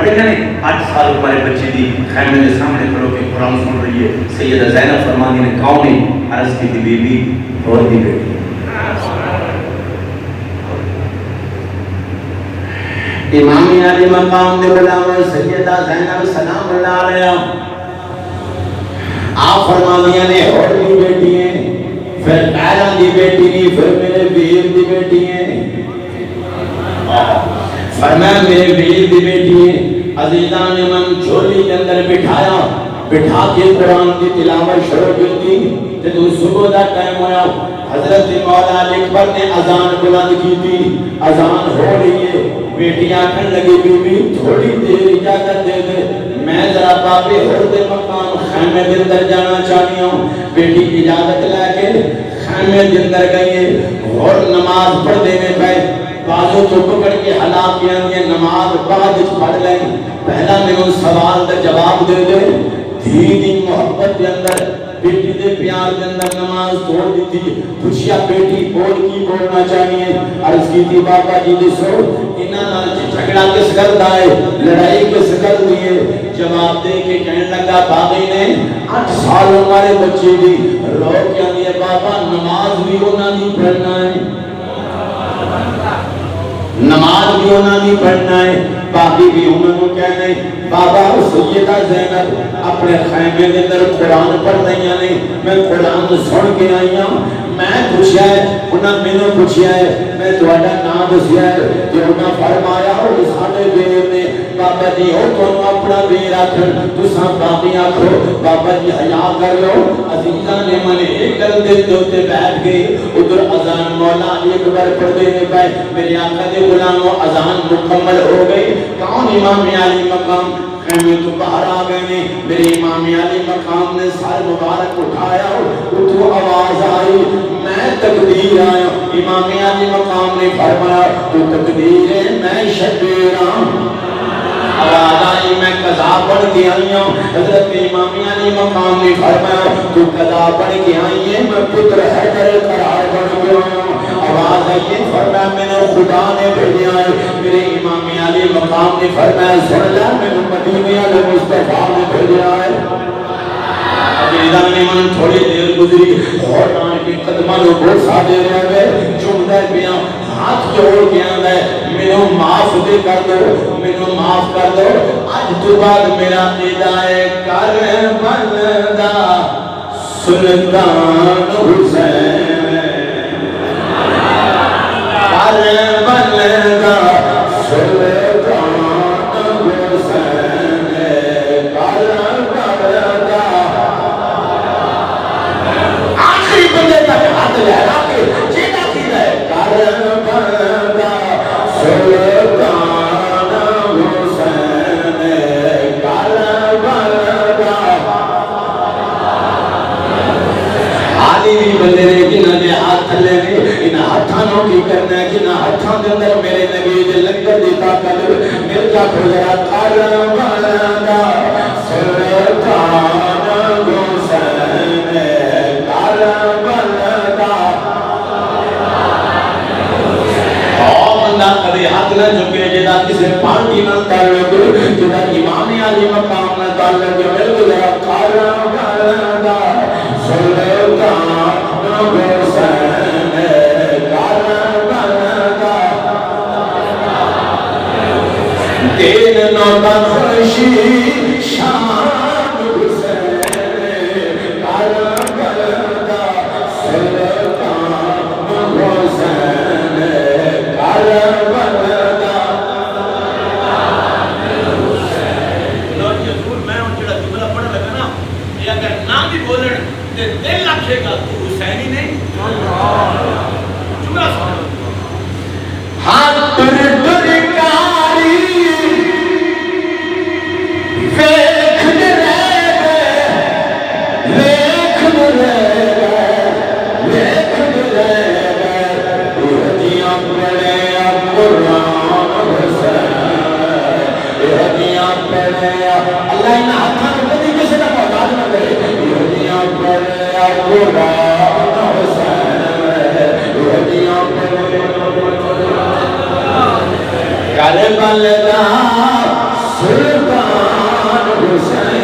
پڑھ رہے ہیں 8 سال ہمارے بچے دی خیمے کے سامنے کھڑو کے قرآن سن رہی ہے. سیدہ زینب فرمانی نے کون ہے؟ عرض کی بی بی اور دی بیٹی. امام علی مقام دے بلاوے سیدہ زینب سلام اللہ علیہ آپ فرمانیاں نے اور دی بیٹی ہیں، پھر پیرا دی بیٹی نہیں، پھر میرے ویر دی بیٹی ہیں. فرمایا میرے ویر دی بیٹی ہیں. عزیزان من جھولی کے اندر بٹھا کے قرآن کی تلاوت شروع کی تھی. جب صبح دا ٹائم ہوا حضرت مولا علی اکبر نے اذان بلند کی تھی. اذان ہو رہی ہے، بیٹی آکھن لگی بی بی تھوڑی دیر اجازت دے دے، میں ذرا بابے حرد مقام خیمے کے اندر جانا چاہتی ہوں. بیٹی اجازت لے کے خیمے کے اندر گئی ہے اور نماز پڑھ دینے پہ بازو تو پکڑ کے ہلا کیا یہ نماز بعد پڑھ لیں. پہلا میں سوال کا جواب دے دے. دھی دی محبت کے اندر بیٹی دے پیار کے اندر نماز توڑ دی تھی. پوچھیا بیٹی بول کی بولنا چاہیے؟ عرض کی تھی بابا جی دسو انہاں نال جھگڑا کس کردا ہے، لڑائی کس کردی ہے؟ جواب دے کے کہنے لگا باغی نے 8 سال ہمارے بچے دی رو کے آندی ہے بابا نماز بھی انہاں دی پڑھنا ہے، نماز بھی انہاں دی پڑھنا ہے. باقی بھی انہوں نے کہنے بابا سیدہ زینب اپنے خیمے کے اندر قرآن پڑھ رہی ہیں، میں قرآن سن کے آئی ہوں. میں پوچھا ہے انہوں نے میں پوچھا ہے میں تھوڑا نام دسیا ہے کہ انہوں فرمایا وہ سارے بیر نے بابا جی ہو تو اپنا بیر آخر تساں باقی آخو بابا جی حیا کر لو. عزیزہ نے من ایک گل دل دوتے بیٹھ گئے. ادھر اذان مولا علی اکبر پڑھ دینے پہ میرے آقا دے غلاموں اذان مکمل ہو گئی. کون امام علی مقام خیمے تو باہر آ گئے نے. میرے امام علی مقام نے سر مبارک اٹھایا تو آواز آئی میں تقدیر آیا. امام علی مقام نے فرمایا تو تقدیر ہے میں شبیر ہوں. آواز آئی میں قضا پڑھ کے آئی ہوں. حضرت امام علی مقام نے فرمایا تو قضا پڑھ کے آئی ہے میں پتر حیدر قرار پڑھ کے آیا ہوں. آواز آئی فرمایا میں نے خدا نے بھیجا ہے. میرے امام علی مقام نے فرمایا سن لیا میں نے مدینے والے مصطفیٰ نے بھیجا ہے. عزیزان نے من تھوڑی دیر گزری اور آن کے قدمہ لو بھوسا دے رہے گئے چوندہ پیا ہاتھ جوڑ کے آندہ ہے میں معاف دے کر دو میں معاف کر دو. آج تو بعد میرا ندائے کر بندہ سلطان حسین کر بندہ سلطان حسین کر بندہ. آخری بندے تک ہاتھ لہرا کے جینا کی ہے کر بندہ سلطان حسین کر بندہ. علی بھی بندے نے جنہاں نے ہاتھ لے ان ہاتھانوں کی کرنا ہے جنہاں ہاتھاں کے اندر میرے نبی دے لنگر دی طاقت مرجا کھوجرا کر بندہ سلطان حسین کر بندہ. کبھی ہاتھ نہ جھکے جدا کسی پارٹی نہ تعلق جدا امام علی مقام نہ تعلق مل گیا کر بندہ سلطان حسین کر بندہ. دین نوتا خوشی شان حسین کر بندہ سلطان حسین کر بندہ. میں ان جڑا جملہ پڑھ لگا نا یہ اگر نام بھی بولن تے دل رکھے گا تو حسینی نہیں جملہ سن. ہاتھ در کاری ویکھ رہے ویکھ رہے ویکھ رہے ہدیاں پڑھے قرآن حسین ہدیاں پڑھے اللہ ان ہاتھاں کو کبھی کسی کا محتاج نہ کرے. ہدیاں پڑھے قرآن حسین ہدیاں پڑھے کربلا سلطان حسین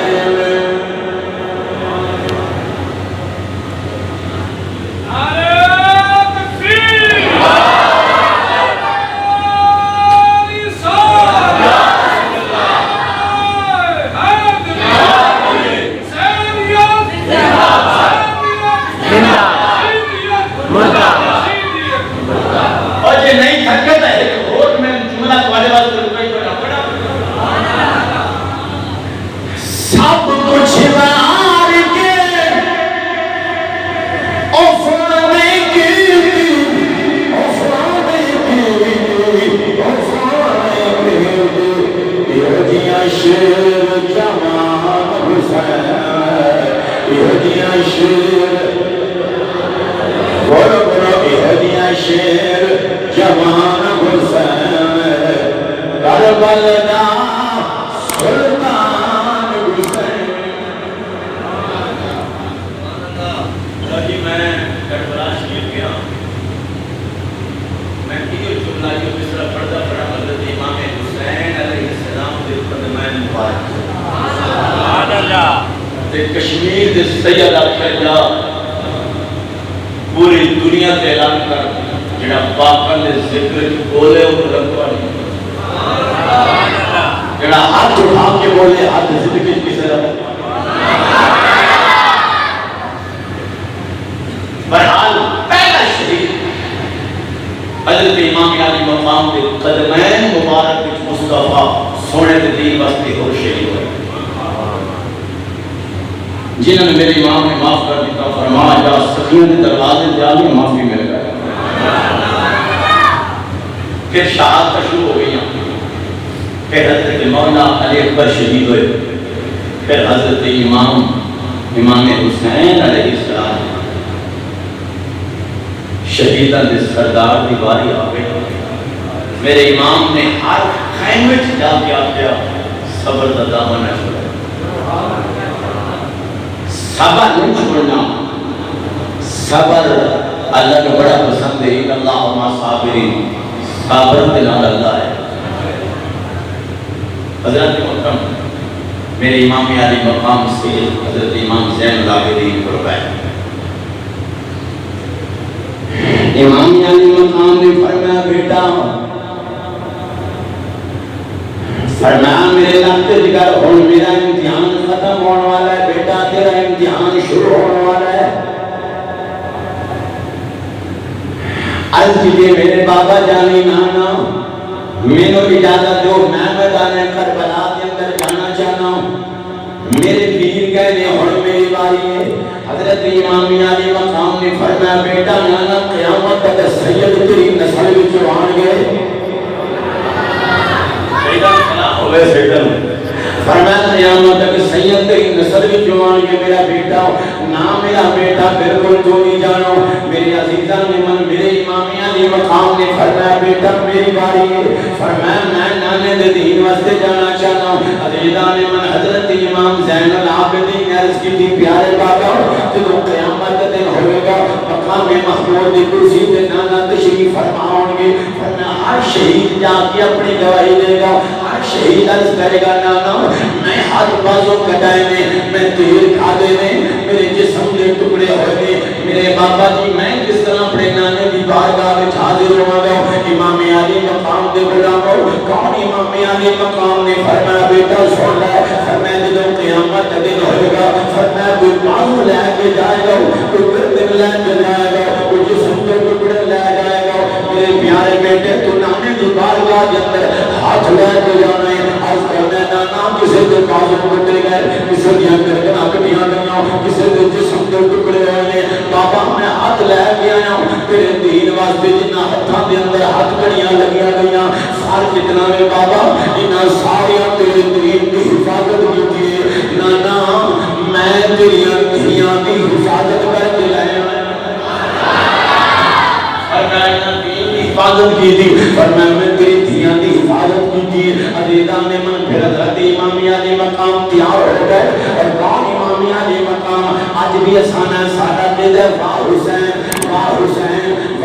کشمیر دے سید آخر جا پوری دنیا تے اعلان کر جڑا پاکاں دے ذکر بولے او رکھوالی جڑا ہاتھ اٹھا کے بولے ہاتھ زندگی کسے رکھ بہرحال پہلا شہید حضرت امام علی مقام دے قدمین مبارک وچ مصطفیٰ سونے دے دین واسطے ہو شہید ہوئے جنہوں نے میرے امام نے معاف کر دیتا فرمایا جا سکینہ کے دروازے جالی معافی مل گئے پھر شہادت شروع ہو گئی پھر حضرت مولا علی اکبر شہید ہوئے پھر حضرت امام حسین علیہ السلام شہیدہ دے سردار دی باری آ گئی میرے امام نے ہر خیمے جا کے آگیا صبر دا دامن نہ چھوڑا صبر نہیں چھوڑنا صبر اللہ کو بڑا پسند ہے اللہ ما صابرین صبر دلال اللہ ہے حضرت محترم میرے امام علی مقام سے حضرت امام زین العابدین فرمائے امام علی مقام نے فرمایا بیٹا فرمایا میرے لانتے جگر ہون میرا امتحان ختم ہونے والا ہے بیٹا تیرا امتحان شروع ہونے والا ہے عرض کیجئے میرے بابا جانی نانا میں نے اجازت دو میں میدان کربلا کے اندر جانا چاہتا ہوں میرے پیر کہنے ہون میری باری ہے حضرت امام علی مقام نے فرمایا بیٹا نانا قیامت تک سید تیری نسل وچ آن گئے فرمایا قیامت تک سید تیری نسل وچ آن گئے میرا بیٹا نہ میرا بیٹا بالکل تو نہیں جانو میرے عزیزاں نے من میرے امام علی مقام نے فرمایا بیٹا میری باری ہے فرمایا میں نانے دے دین واسطے جانا چاہتا ہوں عزیزاں نے من حضرت امام زین العابدین عرض کی تھی پیارے بابا جب قیامت دن ہوئے گا مقام محمود دی کرسی تے نانا تشریف فرماؤں گے فرمایا ہر شہید جا کے اپنی گواہی دے گا ہر شہید عرض کرے گا نانا میں ہاتھ بازوں کٹائے میں تیر کھا دے میرے جسم دے ٹکڑے ہوئے میرے بابا جی میں کس طرح اپنے نانے دی بارگاہ میں حاضر ہوا گا امام علی مقام دے غلاموں کون امام علی مقام نے فرمایا بیٹا سن لے فرمایا جب قیامت کا دن ہوئے گا فرمایا کوئی بازو لے کے جائے گا کوئی گردن لے کے جائے گا کوئی جسم دے ٹکڑے لے جائے گا میرے پیارے بیٹے تو نانے دی بارگاہ کے اندر ہاتھ لے کے جانا ہے آج کہنا نانا کسی دے بازو کٹے گئے کسی دیا گردن کٹیاں گئیاں کسی دے جسم دے ٹکڑے ہوئے بابا میں ہاتھ لے کے آیا ہوں تیرے دین واسطے جنہ ہتھاں دے اندر ہاتھ کڑیاں لگیاں گئیاں سار کتنا میں بابا انہاں ساریاں تیرے دین کی حفاظت کیتی ہے نانا میں تیری دھیاں دی حفاظت کر کے لایا حفاظت کی تھی فرمایا میں تیری دھیاں دی حفاظت کی تھی عزیزاں نے من پھر حضرت امام علی مقام تیار ہو گئے اور کون امام علی مقام آج بھی اسانا سارا دل ہے واہ حسین